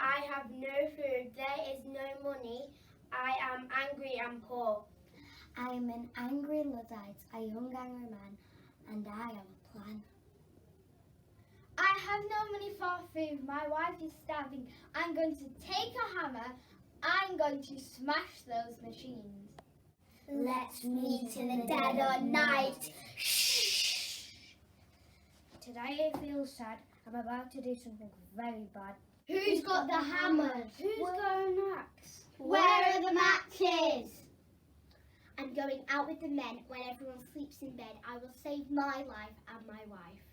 I have no food. There is no money. I am angry and poor. I am an angry Luddite, a young angry man, and I have a plan. I have no money for food. My wife is starving. I'm going to take a hammer. I'm going to smash those machines. Let's meet in the dead of night. Shh. Today I feel sad. I'm about to do something very bad. Who's got the hammers? Who's got an axe? Where are the matches? I'm going out with the men when everyone sleeps in bed. I will save my life and my wife.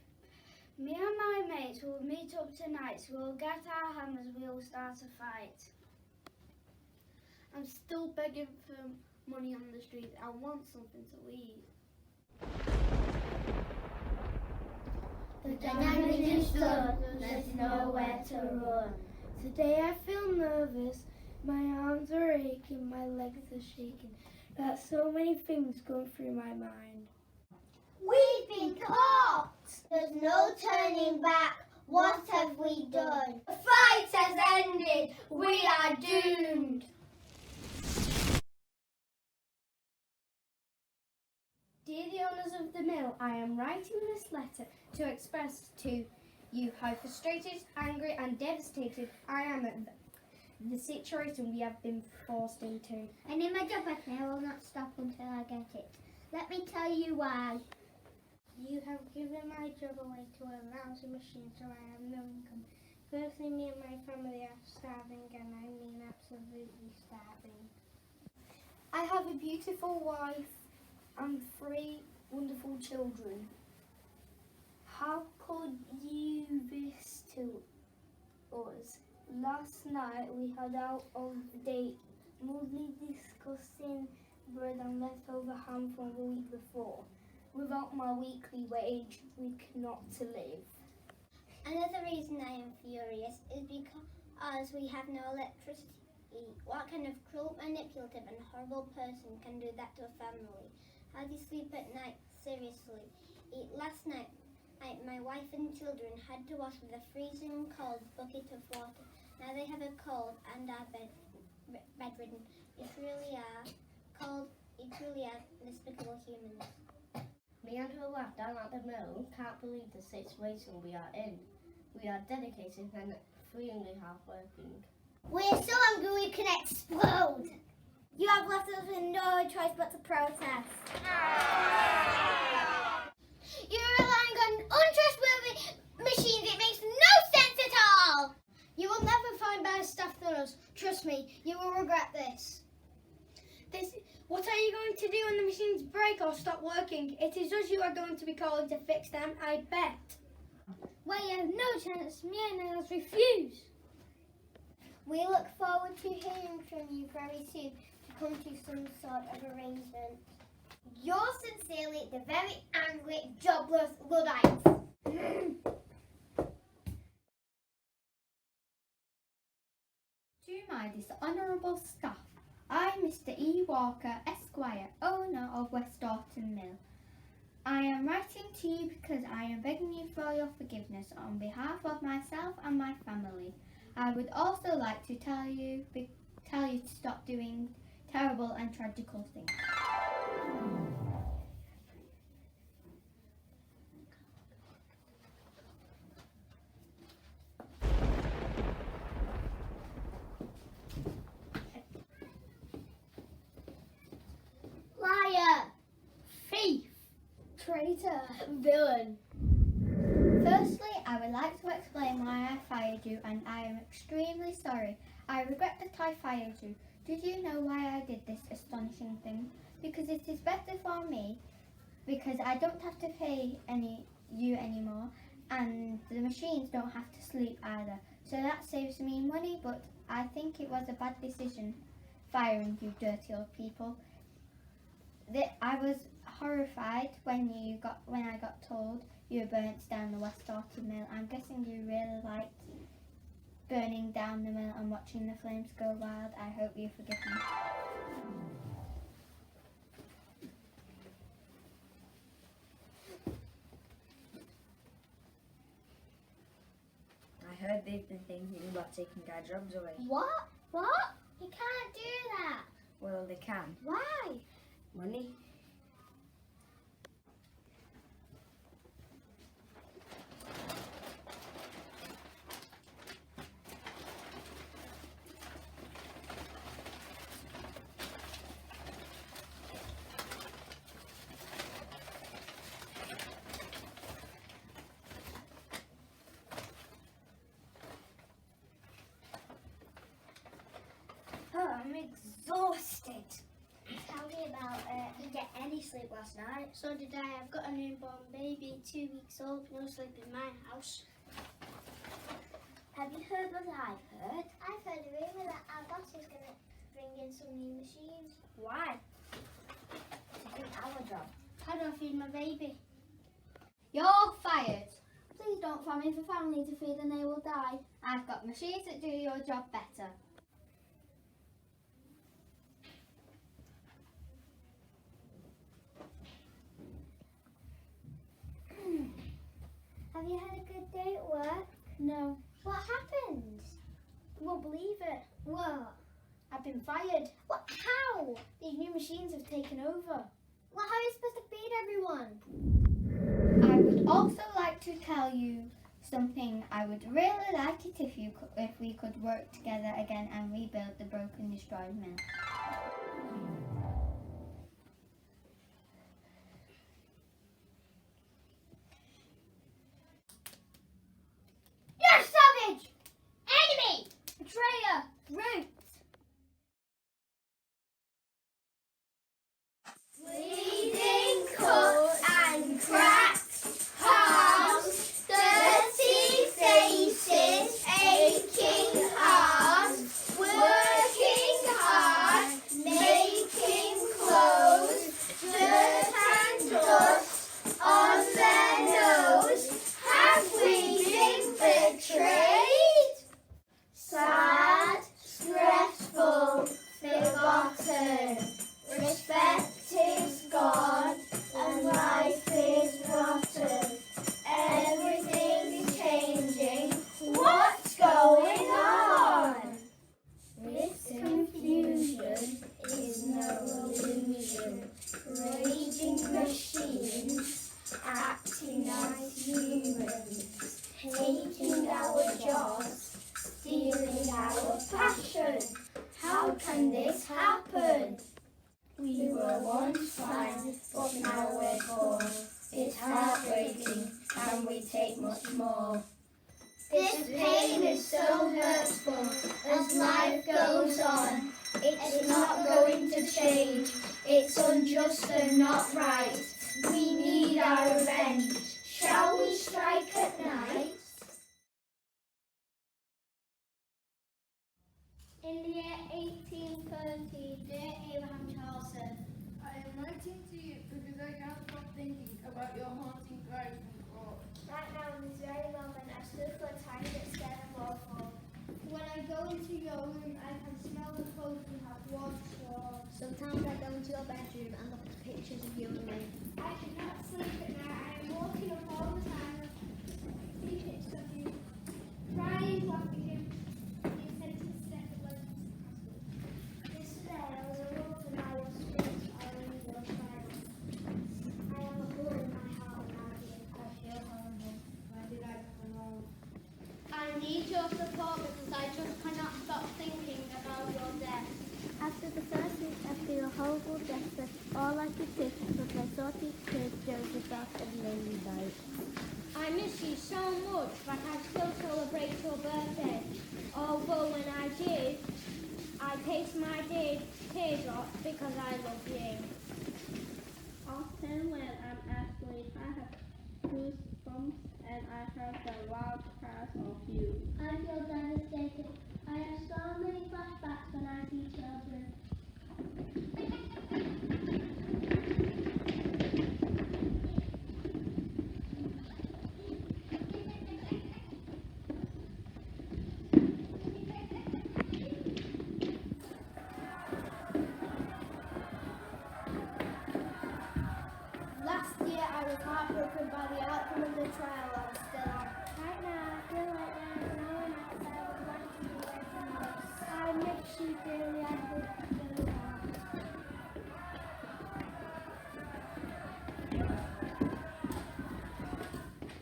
Me and my mates will meet up tonight. We'll get our hammers. We'll start a fight. I'm still begging for money on the street. I want something to eat. The damage is done. There's nowhere to run. Today I feel nervous. My arms are aching. My legs are shaking. There's so many things going through my mind. We've been caught! There's no turning back. What have we done? The fight has ended. We are doomed. Dear the owners of the mill, I am writing this letter to express to you how frustrated, angry and devastated I am at the situation we have been forced into. I need my job back and I will not stop until I get it. Let me tell you why. You have given my job away to a lousy machine, so I have no income. Firstly, me and my family are starving, and I mean absolutely starving. I have a beautiful wife and 3 wonderful children. How could you do this to us? Last night we had out of date, moodily discussing bread and leftover ham from the week before. Without my weekly wage, we cannot live. Another reason I am furious is because we have no electricity. What kind of cruel, manipulative and horrible person can do that to a family? How do you sleep at night? Seriously. Last night, my wife and children had to wash with a freezing cold bucket of water. Now they have a cold and are bedridden. It's really are despicable humans. Me and her wife down at the mill can't believe the situation we are in. We are dedicated and extremely hardworking. We're so hungry we can explode. You have left us with no choice but to protest. You're relying on untrustworthy machines. It makes no sense at all. You will never find better staff than us. Trust me, you will regret this. What are you going to do when the machines break or stop working? It is us you are going to be calling to fix them, I bet. Well, you have no chance. Me and ours refuse. We look forward to hearing from you very soon to come to some sort of arrangement. Yours sincerely, the very angry, jobless Luddites. To my dishonourable staff, I, Mr. E. Walker, Esquire, owner of Westhoughton Mill. I am writing to you because I am begging you for your forgiveness on behalf of myself and my family. I would also like to tell you to stop doing terrible and tragical things. Liar! Thief! Traitor! Villain! Firstly, I would like to explain why I fired you, and I am extremely sorry. I regret that I fired you. Did you know why I did this astonishing thing? Because it is better for me, because I don't have to pay you anymore, and the machines don't have to sleep either. So that saves me money, but I think it was a bad decision firing you dirty old people. I was horrified when I got told you burnt down the Westhoughton mill. I'm guessing you really liked burning down the mill and watching the flames go wild. I hope you forgive me. I heard heard they've been thinking about taking our jobs away. What? What? You can't do that. Well, they can. Why? Money. Oh, I'm exhausted. Tell me about it. Didn't get any sleep last night. So did I. I've got a newborn baby, 2 weeks old, no sleep in my house. Have you heard what I've heard? I've heard a rumour that our boss is going to bring in some new machines. Why? To do our job. How do I feed my baby? You're fired. Please don't famine for family to feed and they will die. I've got machines that do your job better. Have you had a good day at work? No. What happened? You won't believe it. What? I've been fired. What? How? These new machines have taken over. Well, how are you supposed to feed everyone? I would also like to tell you something. I would really like it if we could work together again and rebuild the broken, destroyed mill. You're savage! Enemy! Betrayer! Brute! Bleeding cut and cracked palms, dirty faces, aching arms, working hard, making clothes, dirt and dust on their nose. Have we been betrayed? Sad, stressful, forgotten. Respect is gone and life is rotten. Everything's changing. What's going on? This confusion is no illusion. Raging machines acting as humans, taking our jobs, stealing our passion. How can this happen? We were once fine, but now we're poor. It's heartbreaking, and we take much more. This pain is so hurtful as life goes on. It's not going to change. It's unjust and not right. We need our revenge. Shall we strike at night? In the year 1830, dear Abraham Charlson, I am writing to you because I can't stop thinking about your haunting cries from court. right now in this very moment, I stood for a time that scared and woeful. When I go into your room, I can smell the clothes you have once worn. Sometimes I go into your bedroom and look at pictures of you and me. I cannot sleep at night. I am walking up all the time. See pictures of you, crying, laughing. You said to step away from the castle. Yesterday I was a wolf and I was spirits following your trial. I am a fool in my heart and I feel horrible. Why did I come home? I need your support because I just cannot stop thinking about your death. After the first week after your horrible death, all I could think was I saw these kids, Joseph and Lily died. I miss you so much, but I still celebrate your birthday. Although when I did, I taste my teardrops because I love you. Often when I'm asleep, I have goosebumps and I heard the loud cries of you. I feel devastated. I have so many flashbacks when I see children. Last year I was heartbroken by the outcome of the trial. I'm still am. Right now, I feel like there is no one you dearly, I hope you go well.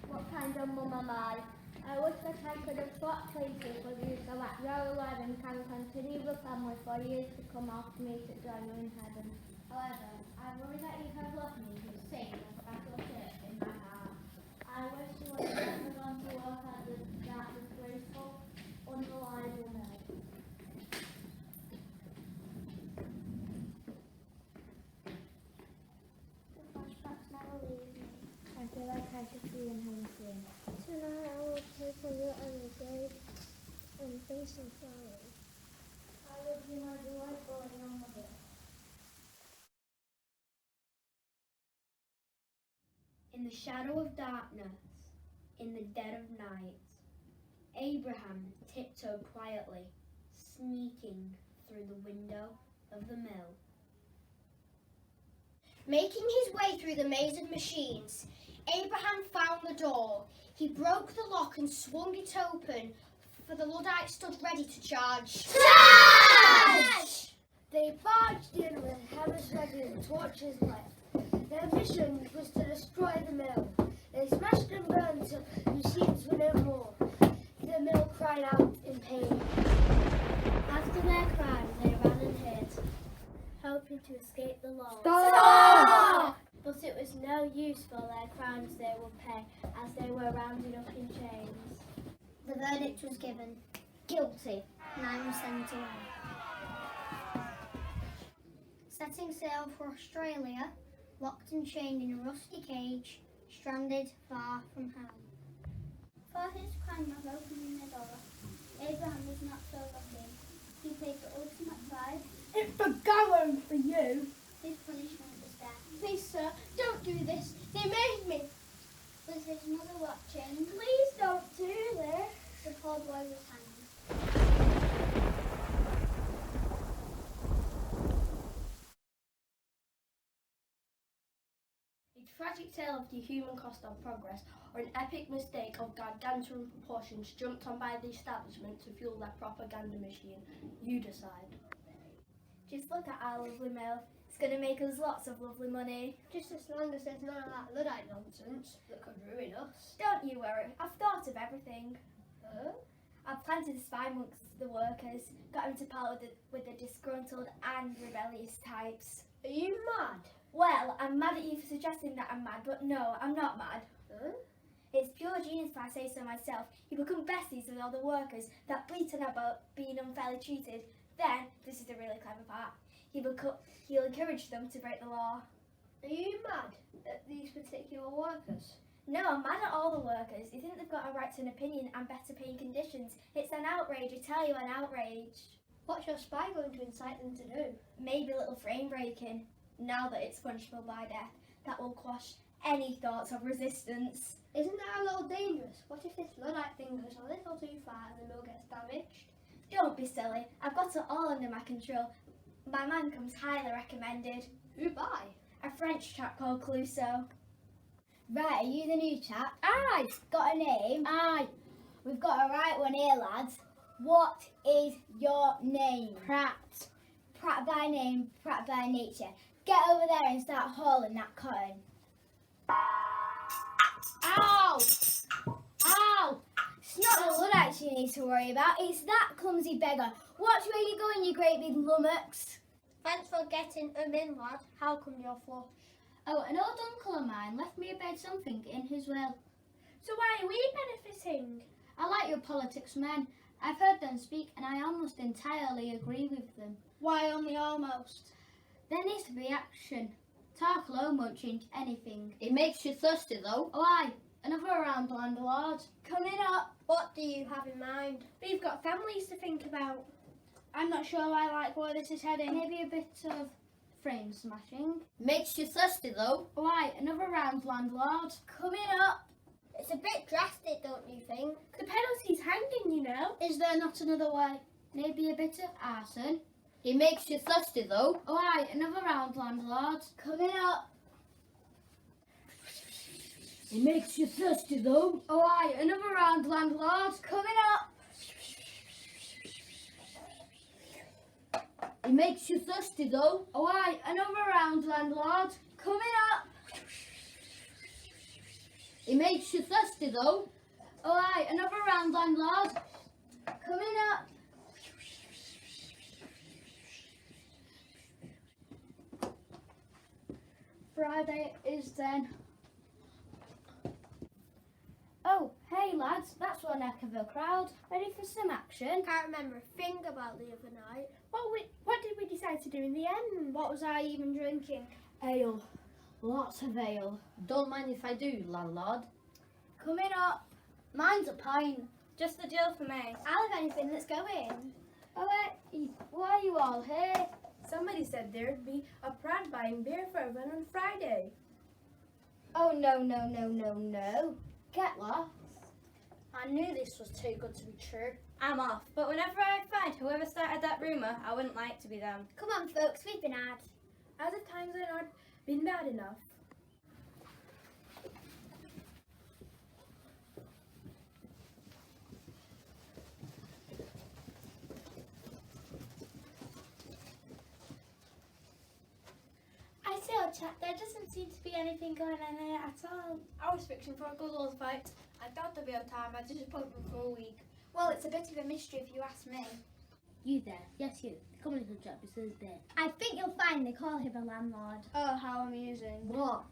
What kind of mum am I? I wish that I could have swapped places with you so that your lad and can continue the family for years to come after me to join you in heaven. However, I worry that you have left me to sing a special church in my heart. I wish you would have never gone to work at that disgraceful, unreliable mill. The flashbacks never leave me. I feel like I should be in home soon. Tonight I will pray for you every day and face and flowers. I will be my delightful young mother. In the shadow of darkness, in the dead of night, Abraham tiptoed quietly, sneaking through the window of the mill. Making his way through the maze of machines, Abraham found the door. He broke the lock and swung it open, for the Luddites stood ready to charge. Charge! They barged in with hammers ready and torches lit. Their mission was to destroy the mill. They smashed and burned till the machines were no more. The mill cried out in pain. After their crime, they ran and hid, hoping to escape the law. Stop! But it was no use, for their crimes they would pay, as they were rounded up in chains. The verdict was given. Guilty. 9 sent away. Setting sail for Australia, locked and chained in a rusty cage, stranded far from home. For his crime of opening the door, Abraham was not so lucky. He paid the ultimate price. It's a going for you. His punishment was death. Please, sir, don't do this. They made me. With his mother watching, Please don't do this. the poor boy was hanged. A tragic tale of the human cost of progress, or an epic mistake of gargantuan proportions jumped on by the establishment to fuel their propaganda machine. You decide. Just look at our lovely mill. It's going to make us lots of lovely money. Just as long as there's none of that Luddite nonsense that could ruin us. Don't you worry, I've thought of everything. I've planted a spy amongst the workers, got him to pal with the disgruntled and rebellious types. Are you mad? Well, I'm mad at you for suggesting that I'm mad, but no, I'm not mad. It's pure genius if I say so myself. You become besties with all the workers that bleating about being unfairly treated. Then, this is the really clever part, he'll encourage them to break the law. Are you mad at these particular workers? No, I'm mad at all the workers. You think they've got a right to an opinion and better paying conditions. It's an outrage, I tell you, an outrage. What's your spy going to incite them to do? Maybe a little frame breaking, now that it's punishable by death. That will quash any thoughts of resistance. Isn't that a little dangerous? What if this Luddite thing goes a little too far and the mill gets damaged? Don't be silly. I've got it all under my control. My man comes highly recommended. Who by? A French chap called Clouseau. Right, are you the new chap? Aye! Got a name? Aye! We've got a right one here, lads. What is your name? Pratt. Pratt by name, Pratt by nature. Get over there and start hauling that cotton. Ow! Ow! It's not the Luddites you need to worry about, it's that clumsy beggar. Watch where you're going, you great big lummox. Thanks for getting them in, lad. How come you're flush? Oh, an old uncle of mine left me a bed something in his will. So why are we benefiting? I like your politics men. I've heard them speak and I almost entirely agree with them. Why only almost? There needs to be action. Talk alone won't change anything. It makes you thirsty though. Oh aye, another round landlord. Coming up. What do you have in mind? We've got families to think about. I'm not sure I like where this is heading. Maybe a bit of frame smashing. Makes you thirsty though. Oh aye, another round landlord. Coming up. It's a bit drastic, don't you think? The penalty's hanging, you know. Is there not another way? Maybe a bit of arson. It makes you thirsty though. Oh aye, another round landlord. Coming up. It makes you thirsty though. Oh aye, another round landlord. Coming up. It makes you thirsty though. Oh aye, another round, landlord. Coming up. It makes you thirsty though. Oh aye, another round, landlord. Coming up. Friday is then. Oh, hey lads, that's one heck of a crowd. Ready for some action? Can't remember a thing about the other night. What did we decide to do in the end? What was I even drinking? Ale. Lots of ale. Don't mind if I do, landlord. Coming up. Mine's a pint. Just the deal for me. I'll have anything that's going. Alright, why are you all here? Somebody said there'd be a crowd buying beer for everyone on Friday. Oh, no. Get lost. I knew this was too good to be true. I'm off, but whenever I find whoever started that rumour, I wouldn't like to be them. Come on, folks, we've been had. As if times are not been bad enough. I see, old chap, there doesn't seem to be anything going on here at all. I was fixing for a good old fight. I thought to be on time, I disappointed for a week. Well, it's a bit of a mystery if you ask me. You there? Yes, you. Come on, little chap. It says there. I think you'll find they call him a landlord. Oh, how amusing. What?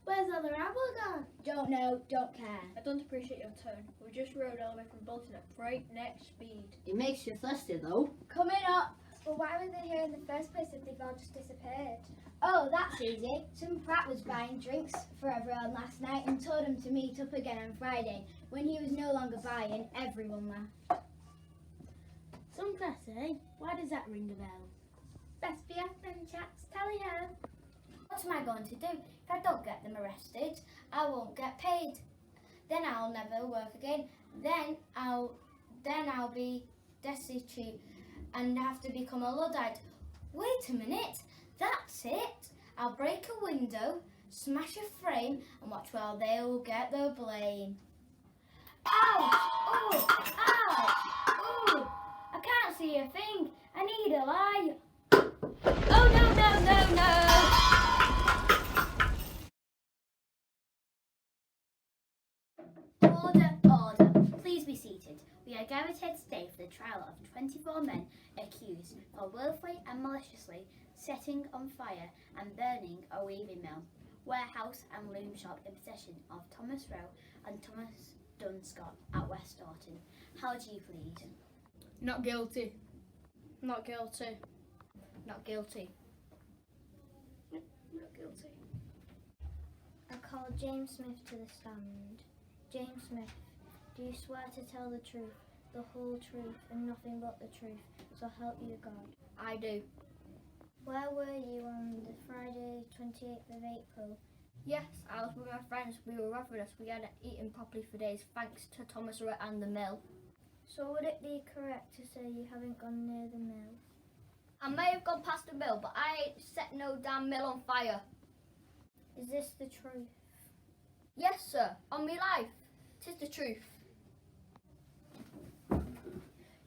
Where's all the rabble gone? Don't know, don't care. I don't appreciate your tone. We just rode all the way from Bolton at breakneck speed. It makes you thirsty though. Coming up. Well, why were they here in the first place if they've all just disappeared? Oh, that's easy. Some prat was buying drinks for everyone last night and told them to meet up again on Friday. When he was no longer buying, everyone laughed. Some class, eh? Why does that ring a bell? Best be off then, chaps. Tally ho. What am I going to do? If I don't get them arrested, I won't get paid. Then I'll never work again. Then I'll be destitute and have to become a Luddite. Wait a minute, that's it. I'll break a window, smash a frame, and watch while they'll get the blame. Ouch! Oh! Ow! Ooh! I can't see a thing. I need a light. Oh no! Order. Please be seated. We are gathered here today for the trial of 24 men accused for willfully and maliciously setting on fire and burning a weaving mill, warehouse and loom shop in possession of Thomas Rowe and Thomas Dunscott at Westhoughton. How do you plead? Not guilty. Not guilty. Not guilty. Not guilty. I call James Smith to the stand. James Smith, do you swear to tell the truth, the whole truth, and nothing but the truth, so help you God? I do. Where were you on the Friday, 28th of April? Yes, I was with my friends. We were ravenous. We hadn't eaten properly for days, thanks to Thomas Rowe and the mill. So would it be correct to say you haven't gone near the mill? I may have gone past the mill, but I ain't set no damn mill on fire. Is this the truth? Yes, sir, on me life. 'Tis the truth.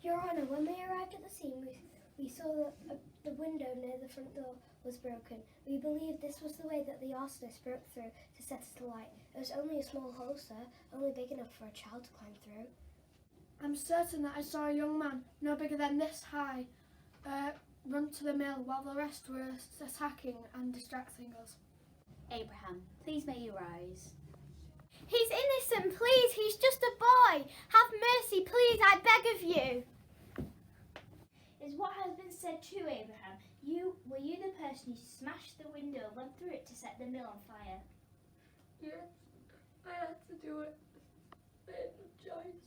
Your Honour, when we arrived at the scene, we saw that the window near the front door was broken. We believe this was the way that the arsonist broke through to set us alight. It was only a small hole, sir, only big enough for a child to climb through. I'm certain that I saw a young man, no bigger than this high, run to the mill while the rest were attacking and distracting us. Abraham, please may you rise. He's innocent, please, he's just a boy. Have mercy, please, I beg of you. Is what has been said true, Abraham? Were you the person who smashed the window, went through it to set the mill on fire? Yes, I had to do it. I had no choice.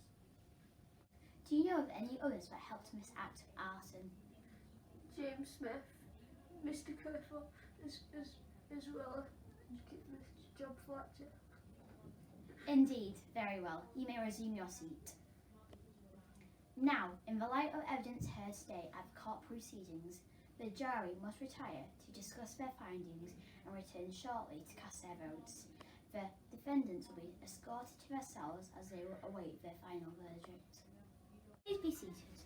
Do you know of any others that helped in this act of arson? James Smith, Mr. Kerfel, as well as Mr. Job Fletcher. Indeed, very well. You may resume your seat. Now, in the light of evidence heard today at the court proceedings, the jury must retire to discuss their findings and return shortly to cast their votes. The defendants will be escorted to their cells as they will await their final verdict. Please be seated.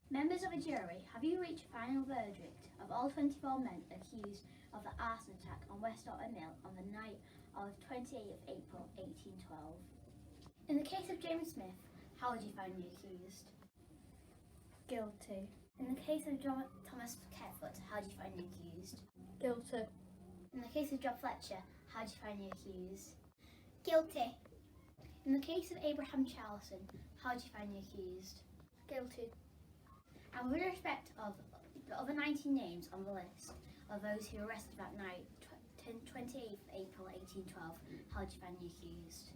Members of a jury, have you reached a final verdict of all 24 men accused of the arson attack on Westhoughton Mill on the night of 28th of April 1812? In the case of James Smith, how would you find the accused? Guilty. In the case of Thomas Carefoot, how do you find the accused? Guilty. In the case of John Fletcher, how do you find the accused? Guilty. In the case of Abraham Charlson, how do you find the accused? Guilty. And with respect of the other 19 names on the list of those who were arrested that night, 28th April 1812, how do you find the accused?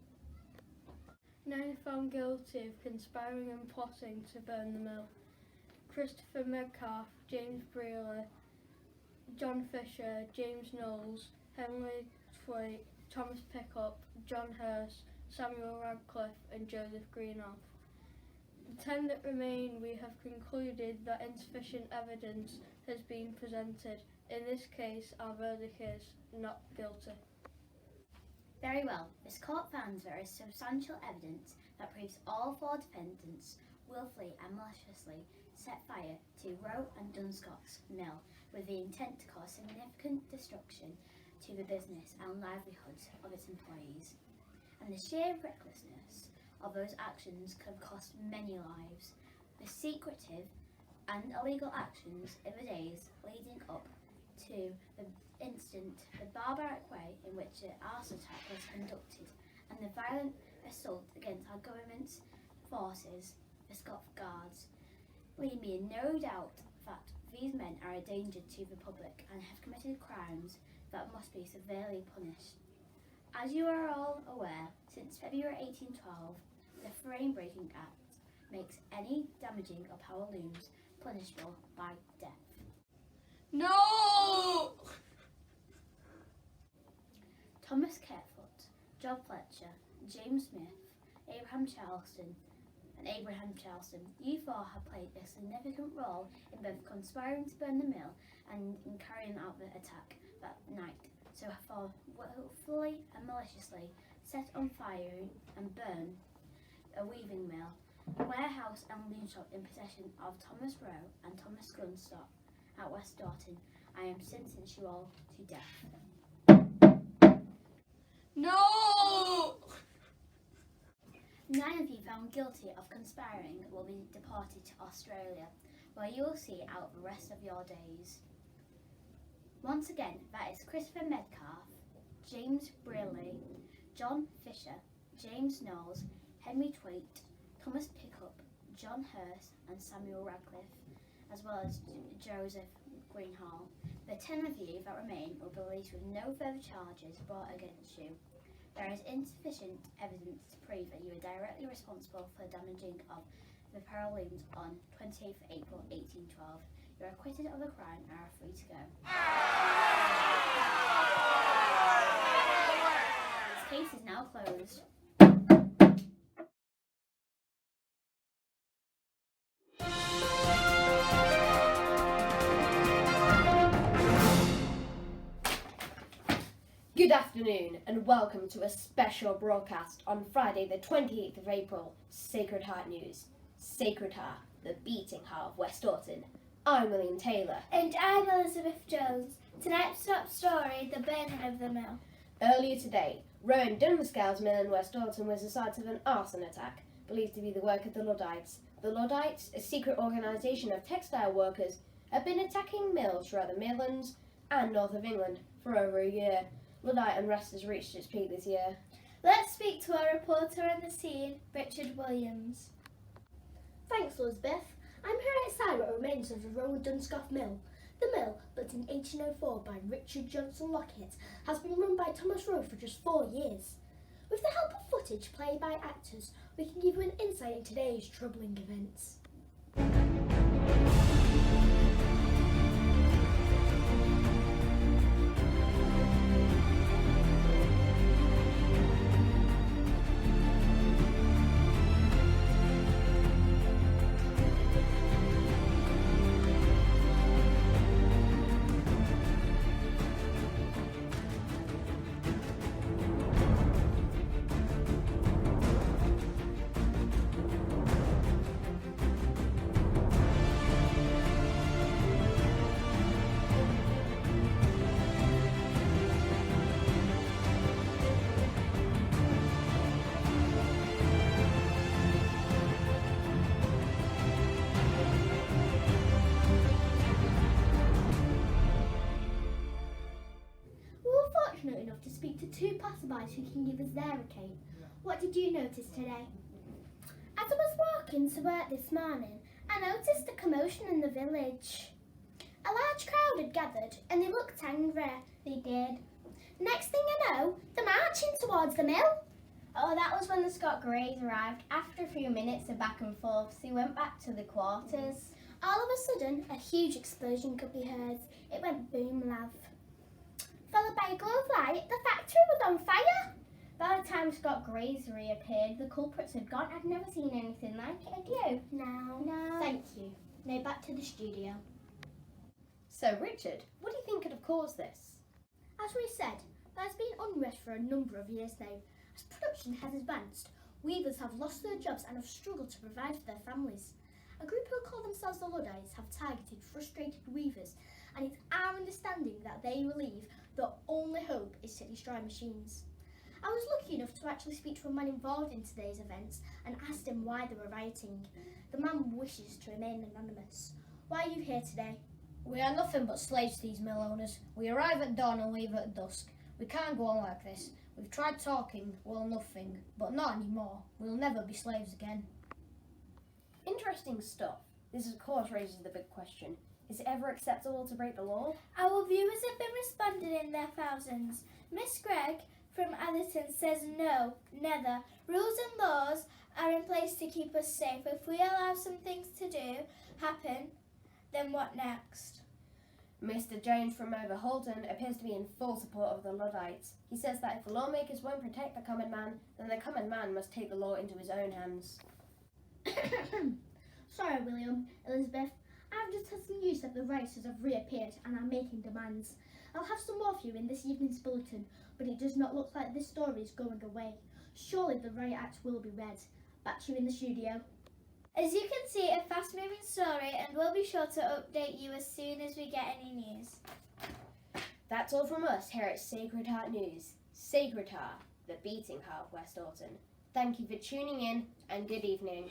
9 found guilty of conspiring and plotting to burn the mill. Christopher Metcalfe, James Brearley, John Fisher, James Knowles, Henry Thwaite, Thomas Pickup, John Hurst, Samuel Radcliffe and Joseph Greenough. The 10 that remain, we have concluded that insufficient evidence has been presented. In this case, our verdict is not guilty. Very well. This court finds there is substantial evidence that proves all 4 defendants willfully and maliciously set fire to Rowe and Dunscott's mill with the intent to cause significant destruction to the business and livelihoods of its employees. And the sheer recklessness of those actions could have cost many lives. The secretive and illegal actions in the days leading up to the incident, the barbaric way in which the arson attack was conducted, and the violent assault against our government's forces, the Scots Guards, leave me in no doubt that these men are a danger to the public and have committed crimes that must be severely punished. As you are all aware, since February 1812, the Frame Breaking Act makes any damaging of power looms punishable by death. No! Thomas Carefoot, John Fletcher, James Smith, Abraham Charlson, you 4 have played a significant role in both conspiring to burn the mill and in carrying out the attack that night. So have willfully and maliciously set on fire and burn a weaving mill, warehouse and loom shop in possession of Thomas Rowe and Thomas Gunstock at Westhoughton. I am sentencing you all to death. No! 9 of you found guilty of conspiring will be deported to Australia, where you will see out the rest of your days. Once again, that is Christopher Metcalfe, James Brearley, John Fisher, James Knowles, Henry Thwaite, Thomas Pickup, John Hurst and Samuel Radcliffe, as well as Joseph Greenhall. The 10 of you that remain will be released with no further charges brought against you. There is insufficient evidence to prove that you are directly responsible for the damaging of the power looms on 28th April 1812. You are acquitted of the crime and are free to go. This case is now closed. Good afternoon and welcome to a special broadcast on Friday the 28th of April, Sacred Heart News. Sacred Heart, the beating heart of Westhoughton. I'm William Taylor. And I'm Elizabeth Jones. Tonight's top story, the burning of the mill. Earlier today, Rowe and Dunscott's mill in Westhoughton was the site of an arson attack, believed to be the work of the Luddites. The Luddites, a secret organisation of textile workers, have been attacking mills throughout the Midlands and north of England for over a year. Luddite unrest has reached its peak this year. Let's speak to our reporter on the scene, Richard Williams. Thanks, Elizabeth. I'm here outside what remains of the Rowe Dunscoff Mill. The mill, built in 1804 by Richard Johnson Lockett, has been run by Thomas Rowe for just 4 years. With the help of footage played by actors, we can give you an insight into today's troubling events. fortunate enough to speak to 2 passerbys who can give us their account. What did you notice today? As I was walking to work this morning, I noticed a commotion in the village. A large crowd had gathered and they looked angry. They did. Next thing I know, they're marching towards the mill. Oh, that was when the Scott Greys arrived. After a few minutes of back and forth, they went back to the quarters. All of a sudden, a huge explosion could be heard. It went boom, love. Followed by a glow of light, the factory was on fire. By the time Scott Greys reappeared, the culprits had gone. I'd never seen anything like it, had you? No. Thank you. Now back to the studio. So, Richard, what do you think could have caused this? As we said, there's been unrest for a number of years now. As production has advanced, weavers have lost their jobs and have struggled to provide for their families. A group who call themselves the Luddites have targeted frustrated weavers, and it's our understanding that they believe the only hope is to destroy machines. I was lucky enough to actually speak to a man involved in today's events and asked him why they were rioting. The man wishes to remain anonymous. Why are you here today? We are nothing but slaves to these mill owners. We arrive at dawn and leave at dusk. We can't go on like this. We've tried talking, well, nothing, but not anymore. We'll never be slaves again. Interesting stuff. This of course raises the big question. Is it ever acceptable to break the law? Our viewers have been responding in their thousands. Miss Gregg from Atherton says no, never. Rules and laws are in place to keep us safe. If we allow some things to happen, then what next? Mr. Jones from Westhoughton appears to be in full support of the Luddites. He says that if the lawmakers won't protect the common man, then the common man must take the law into his own hands. Sorry, William, Elizabeth. I've just had some news that the writers have reappeared and are making demands. I'll have some more for you in this evening's bulletin, but it does not look like this story is going away. Surely the Riot Act will be read. Back to you in the studio. As you can see, a fast-moving story, and we'll be sure to update you as soon as we get any news. That's all from us here at Sacred Heart News. Sacred Heart, the beating heart of Westhoughton. Thank you for tuning in, and good evening.